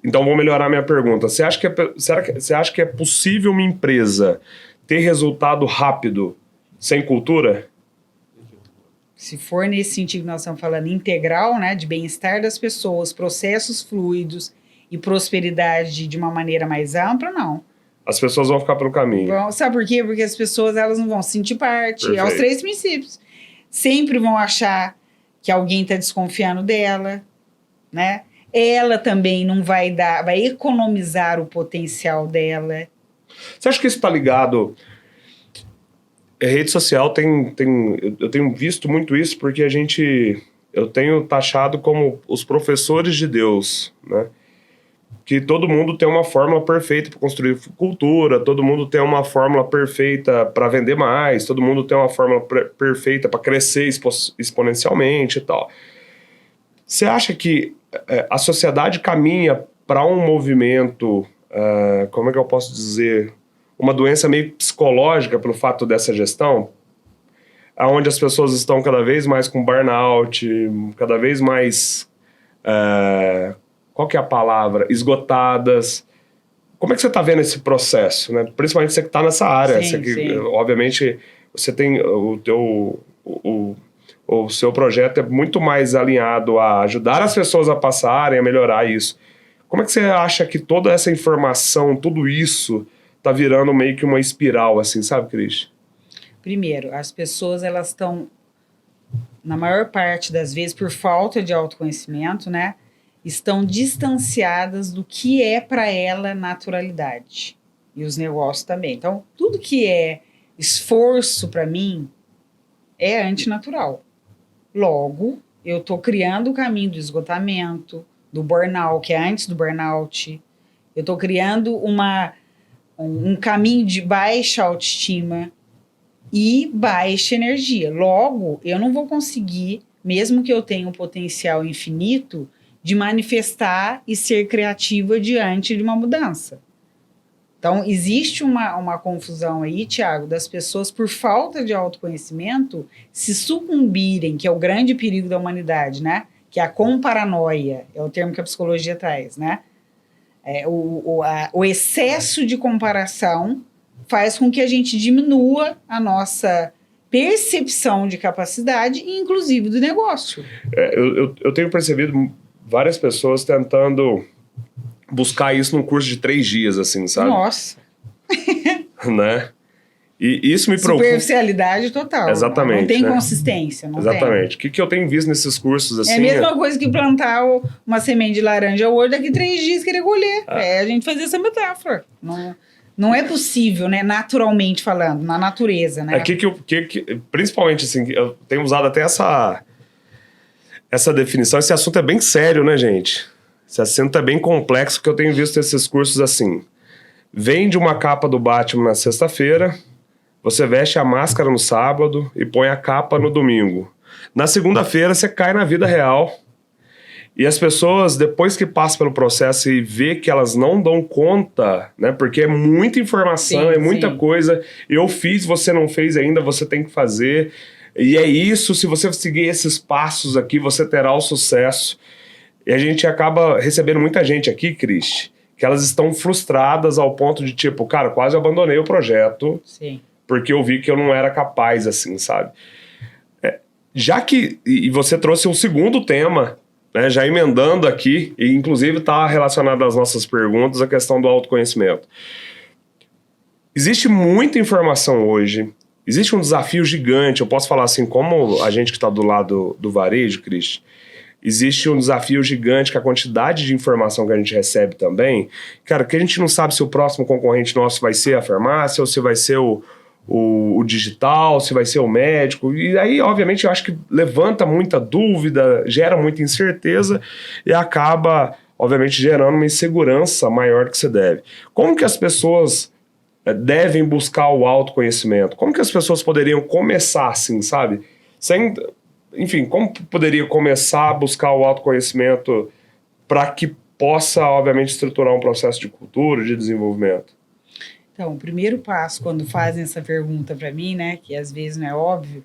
Então, vou melhorar minha pergunta. Você acha que é possível uma empresa ter resultado rápido sem cultura? Se for nesse sentido que nós estamos falando, integral, né, de bem-estar das pessoas, processos fluidos e prosperidade de uma maneira mais ampla, não. As pessoas vão ficar pelo caminho. Sabe por quê? Porque as pessoas elas não vão sentir parte. Perfeito. É os 3 princípios. Sempre vão achar que alguém está desconfiando dela, né? ela também não vai economizar o potencial dela. Você acha que isso está ligado? Rede social eu tenho visto muito isso porque eu tenho taxado como os professores de Deus, né? Que todo mundo tem uma fórmula perfeita para construir cultura, todo mundo tem uma fórmula perfeita para vender mais, todo mundo tem uma fórmula perfeita para crescer exponencialmente e tal. Você acha que a sociedade caminha para um movimento, como é que eu posso dizer, uma doença meio psicológica pelo fato dessa gestão, onde as pessoas estão cada vez mais com burnout, cada vez mais... qual que é a palavra? Esgotadas. Como é que você está vendo esse processo, né? Principalmente você que está nessa área. Sim. Obviamente, você tem o seu projeto é muito mais alinhado a ajudar as pessoas a passarem, a melhorar isso. Como é que você acha que toda essa informação, tudo isso, está virando meio que uma espiral, assim, sabe, Cris? Primeiro, as pessoas, elas estão, na maior parte das vezes, por falta de autoconhecimento, né? Estão distanciadas do que é para ela naturalidade. E os negócios também. Então, tudo que é esforço para mim é antinatural. Logo, eu estou criando o caminho do esgotamento, do burnout, que é antes do burnout. Eu estou criando um caminho de baixa autoestima e baixa energia. Logo, eu não vou conseguir, mesmo que eu tenha um potencial infinito, de manifestar e ser criativa diante de uma mudança. Então, existe uma confusão aí, Tiago, das pessoas, por falta de autoconhecimento, se sucumbirem, que é o grande perigo da humanidade, né? Que é a comparanoia, é o termo que a psicologia traz, né? O excesso de comparação faz com que a gente diminua a nossa percepção de capacidade, inclusive do negócio. Eu tenho percebido várias pessoas tentando buscar isso num curso de 3 dias, assim, sabe? Nossa! Né? E isso me preocupa. Superficialidade total. Exatamente. Não tem né? consistência. Não Exatamente. Tem. O que eu tenho visto nesses cursos, assim... É a mesma coisa que plantar uma semente de laranja hoje, daqui 3 dias querer colher. É a gente fazer essa metáfora. Não é possível, né? Naturalmente falando, na natureza, né? Principalmente, assim, eu tenho usado até essa definição. Esse assunto é bem sério, né, gente? Esse assunto é bem complexo, porque eu tenho visto esses cursos assim. Vende uma capa do Batman na sexta-feira, você veste a máscara no sábado e põe a capa no domingo. Na segunda-feira, você cai na vida real. E as pessoas, depois que passam pelo processo e vê que elas não dão conta, né? Porque é muita informação, é muita coisa. Eu fiz, você não fez ainda, você tem que fazer. E é isso, se você seguir esses passos aqui, você terá o sucesso. E a gente acaba recebendo muita gente aqui, Cris, que elas estão frustradas ao ponto de tipo, cara, quase abandonei o projeto. Sim. Porque eu vi que eu não era capaz, assim, sabe? Já que... E você trouxe um segundo tema, né, já emendando aqui, e inclusive está relacionado às nossas perguntas, a questão do autoconhecimento. Existe muita informação hoje, existe um desafio gigante, eu posso falar assim, como a gente que está do lado do varejo, Cris, existe um desafio gigante com a quantidade de informação que a gente recebe também, cara, que a gente não sabe se o próximo concorrente nosso vai ser a farmácia, ou se vai ser o digital, se vai ser o médico, e aí, obviamente, eu acho que levanta muita dúvida, gera muita incerteza e acaba, obviamente, gerando uma insegurança maior do que se deve. Como que as pessoas devem buscar o autoconhecimento? Como que as pessoas poderiam começar assim, sabe? Enfim, como poderia começar a buscar o autoconhecimento para que possa, obviamente, estruturar um processo de cultura, de desenvolvimento? Então, o primeiro passo, quando fazem essa pergunta para mim, né, que às vezes não é óbvio,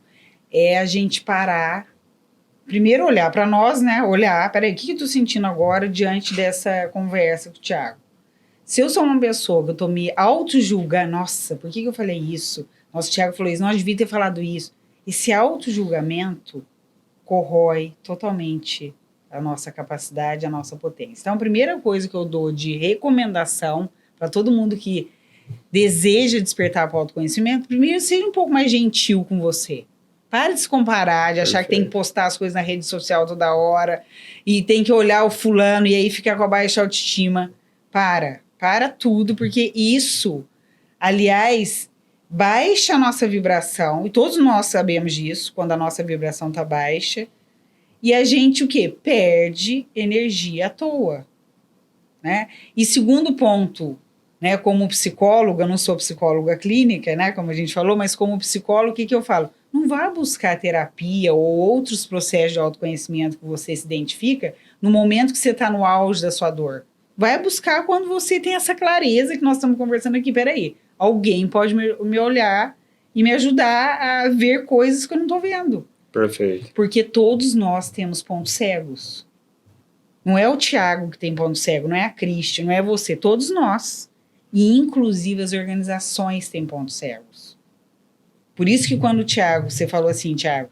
é a gente parar, primeiro olhar para nós, né, olhar, peraí, o que eu tô sentindo agora diante dessa conversa com o Thiago? Se eu sou uma pessoa que eu tô me auto-julgando, nossa, por que eu falei isso? Nossa, o Thiago falou isso, não, eu devia ter falado isso. Esse auto-julgamento corrói totalmente a nossa capacidade, a nossa potência. Então, a primeira coisa que eu dou de recomendação para todo mundo que deseja despertar para o autoconhecimento, primeiro, seja um pouco mais gentil com você. Para de se comparar, de achar que tem que postar as coisas na rede social toda hora e tem que olhar o fulano e aí ficar com a baixa autoestima. Para tudo, porque isso, aliás, baixa a nossa vibração, e todos nós sabemos disso, quando a nossa vibração está baixa, e a gente o quê? Perde energia à toa, né? E segundo ponto, né, como psicóloga, não sou psicóloga clínica, né, como a gente falou, mas como psicólogo, o que eu falo? Não vá buscar terapia ou outros processos de autoconhecimento que você se identifica no momento que você está no auge da sua dor. Vai buscar quando você tem essa clareza que nós estamos conversando aqui. Peraí, alguém pode me olhar e me ajudar a ver coisas que eu não estou vendo. Perfeito. Porque todos nós temos pontos cegos. Não é o Thiago que tem ponto cego, não é a Cristi, não é você, todos nós. E inclusive as organizações têm pontos cegos. Por isso que quando o Thiago, você falou assim, Thiago,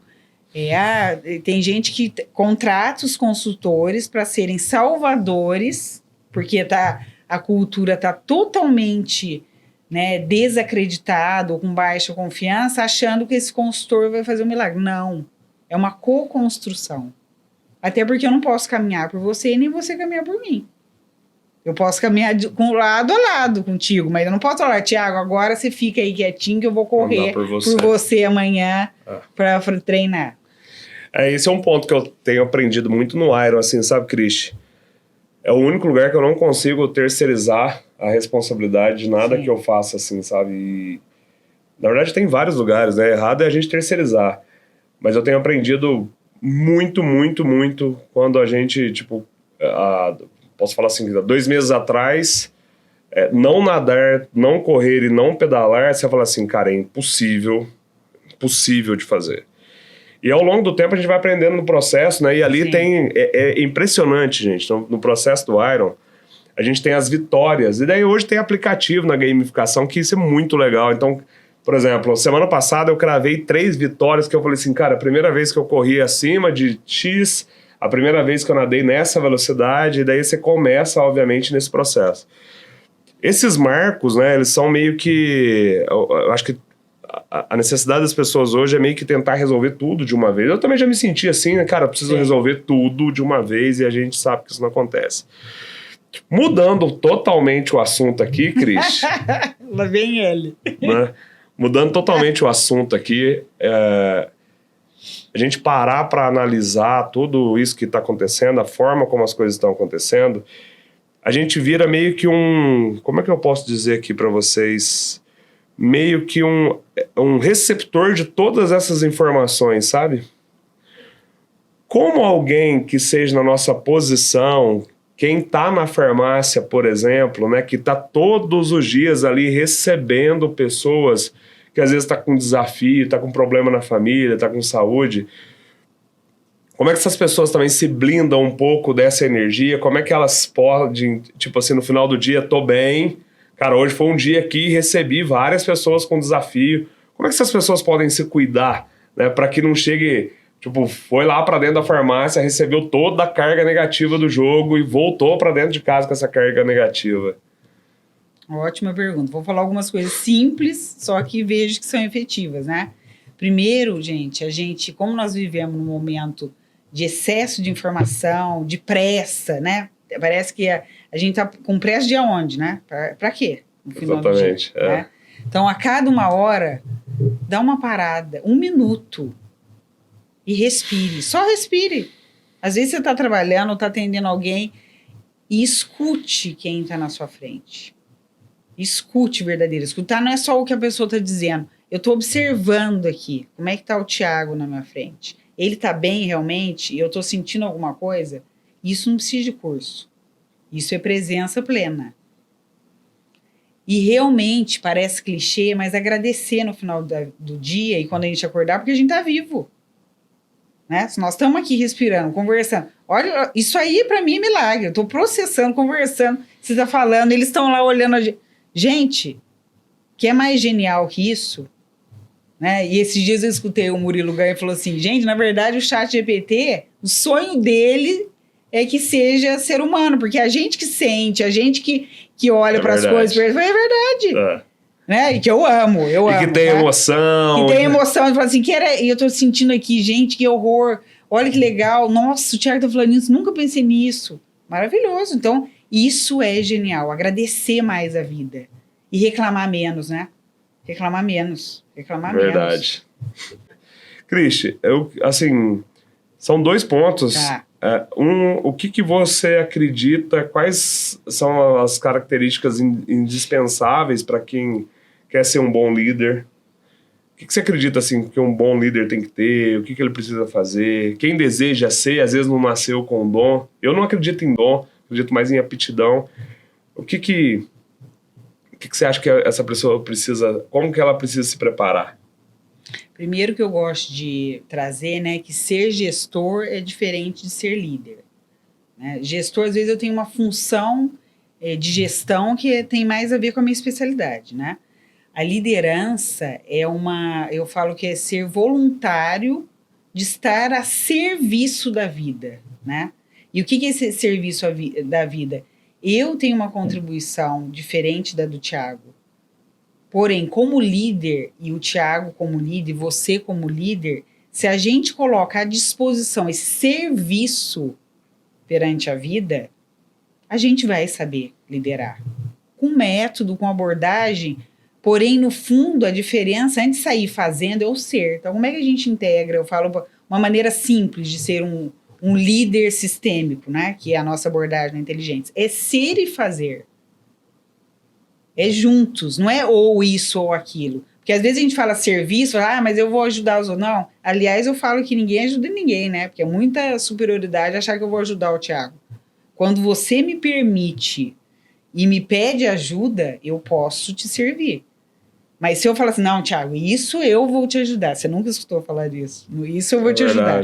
tem gente que contrata os consultores para serem salvadores, porque a cultura está totalmente, né, desacreditado ou com baixa confiança, achando que esse consultor vai fazer um milagre. Não, é uma co-construção. Até porque eu não posso caminhar por você e nem você caminhar por mim. Eu posso caminhar lado a lado contigo, mas eu não posso falar, Thiago, agora você fica aí quietinho que eu vou correr por você amanhã para treinar. Esse é um ponto que eu tenho aprendido muito no Iron, assim, sabe, Cristi? É o único lugar que eu não consigo terceirizar a responsabilidade de nada que eu faça, assim, sabe? E, na verdade, tem vários lugares, né? Errado é a gente terceirizar. Mas eu tenho aprendido muito, muito, muito quando a gente, tipo, posso falar assim, 2 meses atrás, não nadar, não correr e não pedalar, você fala assim, cara, é impossível de fazer. E ao longo do tempo a gente vai aprendendo no processo, né? E ali é impressionante, gente. No processo do Iron, a gente tem as vitórias. E daí hoje tem aplicativo na gamificação, que isso é muito legal. Então, por exemplo, semana passada eu cravei 3 vitórias que eu falei assim, cara, a primeira vez que eu corri acima de X, a primeira vez que eu nadei nessa velocidade, e daí você começa, obviamente, nesse processo. Esses marcos, né, eles são meio que... Eu acho que a necessidade das pessoas hoje é meio que tentar resolver tudo de uma vez. Eu também já me senti assim, né, cara, eu preciso resolver tudo de uma vez e a gente sabe que isso não acontece. Mudando totalmente o assunto aqui, Cris. Lá vem ele. Né? Mudando totalmente o assunto aqui, a gente parar para analisar tudo isso que está acontecendo, a forma como as coisas estão acontecendo, a gente vira meio que como é que eu posso dizer aqui para vocês? Meio que um receptor de todas essas informações, sabe? Como alguém que seja na nossa posição, quem está na farmácia, por exemplo, né, que está todos os dias ali recebendo pessoas que às vezes está com desafio, está com problema na família, está com saúde, como é que essas pessoas também se blindam um pouco dessa energia? Como é que elas podem, tipo assim, no final do dia, tô bem... Cara, hoje foi um dia que recebi várias pessoas com desafio. Como é que essas pessoas podem se cuidar, né? Para que não chegue, tipo, foi lá para dentro da farmácia, recebeu toda a carga negativa do jogo e voltou para dentro de casa com essa carga negativa. Ótima pergunta. Vou falar algumas coisas simples, só que vejo que são efetivas, né? Primeiro, gente, como nós vivemos num momento de excesso de informação, de pressa, né? Parece que a gente tá com pressa de aonde, né? Pra quê? No final Exatamente. do dia, né? Então, a cada 1 hora, dá uma parada, 1 minuto e respire. Só respire. Às vezes você tá trabalhando ou tá atendendo alguém e escute quem tá na sua frente. Escute verdadeiro. Escutar não é só o que a pessoa tá dizendo. Eu tô observando aqui. Como é que tá o Thiago na minha frente? Ele tá bem realmente? Eu tô sentindo alguma coisa? Isso não precisa de curso. Isso é presença plena. E realmente, parece clichê, mas agradecer no final do dia e quando a gente acordar, porque a gente tá vivo. Né? Se nós estamos aqui respirando, conversando. Olha, isso aí para mim é milagre. Eu tô processando, conversando. Você tá falando, eles estão lá olhando a gente. Gente, que é mais genial que isso? Né? E esses dias eu escutei o Murilo Gun e falou assim, gente, na verdade o ChatGPT, o sonho dele é que seja ser humano, porque a gente que sente, a gente que olha para as coisas, é verdade. né? E que eu amo, E amo. que tem emoção. Que tem emoção, e fala assim, e eu tô sentindo aqui, gente, que horror, olha que legal, nossa, o Thiago tá falando isso, nunca pensei nisso. Maravilhoso, então, isso é genial, agradecer mais a vida e reclamar menos, né? Reclamar menos. Verdade. Cristi, assim, são 2 pontos. Tá. O que você acredita, quais são as características indispensáveis para quem quer ser um bom líder? O que você acredita assim, que um bom líder tem que ter? O que ele precisa fazer? Quem deseja ser, às vezes não nasceu com dom. Eu não acredito em dom, acredito mais em aptidão. O que você acha que essa pessoa precisa, como que ela precisa se preparar? Primeiro que eu gosto de trazer, né, que ser gestor é diferente de ser líder. Né? Gestor, às vezes, eu tenho uma função de gestão que tem mais a ver com a minha especialidade, né? A liderança eu falo que é ser voluntário de estar a serviço da vida, né? E o que é esse serviço da vida? Eu tenho uma contribuição diferente da do Thiago. Porém, como líder, e o Thiago como líder, e você como líder, se a gente coloca à disposição esse serviço perante a vida, a gente vai saber liderar. Com método, com abordagem, porém, no fundo, a diferença, antes de sair fazendo, é o ser. Então, como é que a gente integra? Eu falo uma maneira simples de ser um líder sistêmico, né? Que é a nossa abordagem na inteligência. É ser e fazer. É juntos, não é ou isso ou aquilo. Porque às vezes a gente fala serviço, mas eu vou ajudar os outros. Não, aliás, eu falo que ninguém ajuda ninguém, né? Porque é muita superioridade achar que eu vou ajudar o Thiago. Quando você me permite e me pede ajuda, eu posso te servir. Mas se eu falar assim, não, Thiago, isso eu vou te ajudar. Você nunca escutou falar disso. Isso eu vou te ajudar.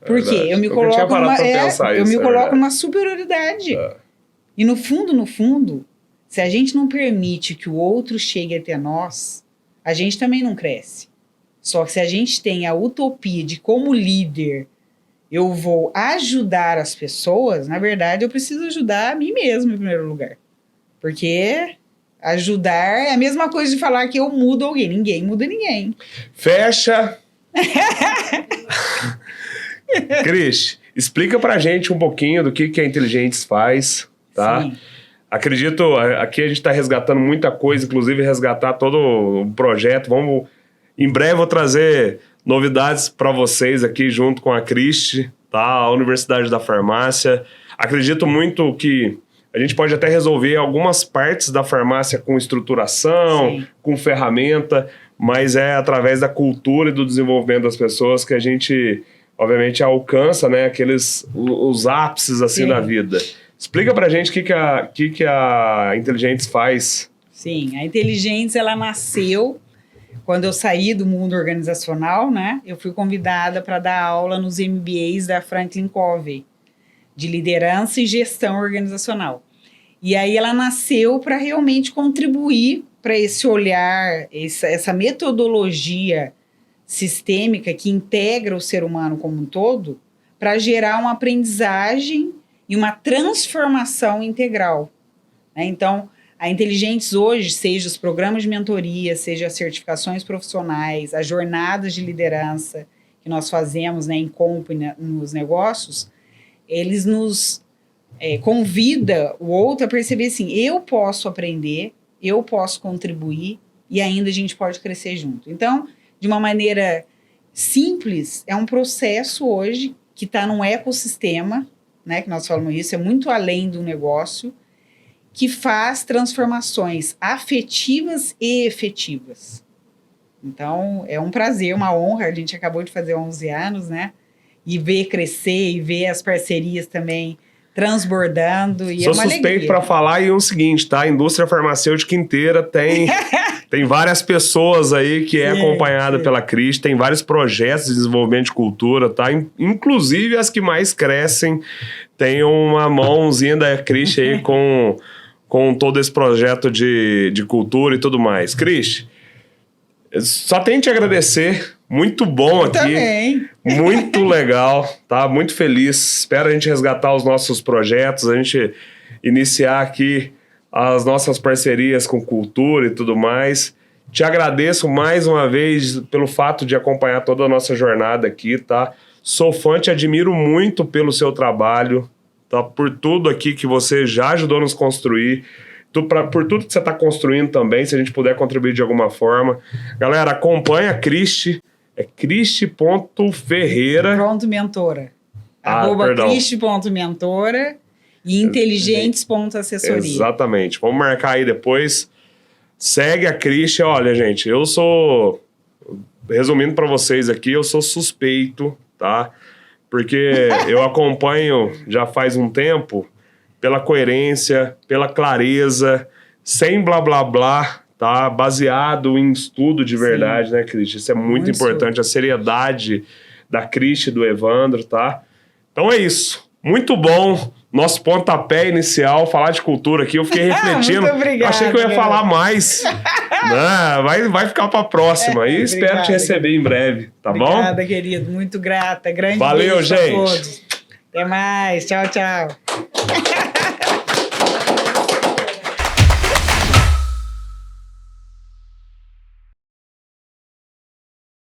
Por quê? Eu me coloco numa superioridade. E no fundo, se a gente não permite que o outro chegue até nós, a gente também não cresce. Só que se a gente tem a utopia de como líder, eu vou ajudar as pessoas, na verdade eu preciso ajudar a mim mesmo em primeiro lugar. Porque ajudar é a mesma coisa de falar que eu mudo alguém. Ninguém muda ninguém. Fecha! Cris, explica pra gente um pouquinho do que a Inteligentes faz, tá? Sim. Acredito, aqui a gente está resgatando muita coisa, inclusive resgatar todo o projeto. Em breve vou trazer novidades para vocês aqui junto com a Cristi, tá? A Universidade da Farmácia. Acredito muito que a gente pode até resolver algumas partes da farmácia com estruturação, sim, com ferramenta, mas é através da cultura e do desenvolvimento das pessoas que a gente, obviamente, alcança, né, os ápices assim, sim, da vida. Explica pra gente o que a Inteligentes faz. Sim, a Inteligentes, ela nasceu quando eu saí do mundo organizacional, né? Eu fui convidada para dar aula nos MBAs da Franklin Covey, de liderança e gestão organizacional. E aí ela nasceu para realmente contribuir para esse olhar, essa metodologia sistêmica que integra o ser humano como um todo, para gerar uma aprendizagem e uma transformação integral. Né? Então, a Inteligentes hoje, seja os programas de mentoria, seja as certificações profissionais, as jornadas de liderança que nós fazemos, né, em company, nos negócios, eles nos convida o outro a perceber assim, eu posso aprender, eu posso contribuir e ainda a gente pode crescer junto. Então, de uma maneira simples, é um processo hoje que está num ecossistema, né, que nós falamos isso, é muito além do negócio, que faz transformações afetivas e efetivas. Então, é um prazer, uma honra, a gente acabou de fazer 11 anos, né, e ver crescer e ver as parcerias também transbordando, e sou é uma alegria. Sou suspeito para falar e o seguinte, tá, a indústria farmacêutica inteira tem várias pessoas aí que é acompanhada pela Cristi, tem vários projetos de desenvolvimento de cultura, tá? Inclusive as que mais crescem, tem uma mãozinha da Cristi aí com todo esse projeto de cultura e tudo mais. Cristi, só tenho que te agradecer, muito bom aqui. Também. Muito legal, tá? Muito feliz. Espero a gente resgatar os nossos projetos, a gente iniciar aqui as nossas parcerias com cultura e tudo mais. Te agradeço mais uma vez pelo fato de acompanhar toda a nossa jornada aqui, tá? Sou fã, te admiro muito pelo seu trabalho, tá? Por tudo aqui que você já ajudou a nos construir, por tudo que você está construindo também, se a gente puder contribuir de alguma forma. Galera, acompanha a Cristi, é cristi.ferreira. Pronto, mentora. Perdão. Cristi.mentora e inteligentes.assessoria. Exatamente. Vamos marcar aí depois. Segue a Cristi. Olha, gente, eu sou... Resumindo para vocês aqui, eu sou suspeito, tá? Porque eu acompanho já faz um tempo pela coerência, pela clareza, sem blá blá blá, tá? Baseado em estudo de verdade, né, Cristi? Isso é muito importante, a seriedade da Cristi e do Evandro, tá? Então é isso. Muito bom. Nosso pontapé inicial, falar de cultura aqui, eu fiquei refletindo. Muito obrigada, achei que eu ia falar mais. Né? Vai ficar para a próxima. E espero te receber em breve, tá bom? Obrigada, querido. Muito grata. Grande Valeu, beijo gente. pra todos. Até mais. Tchau, tchau.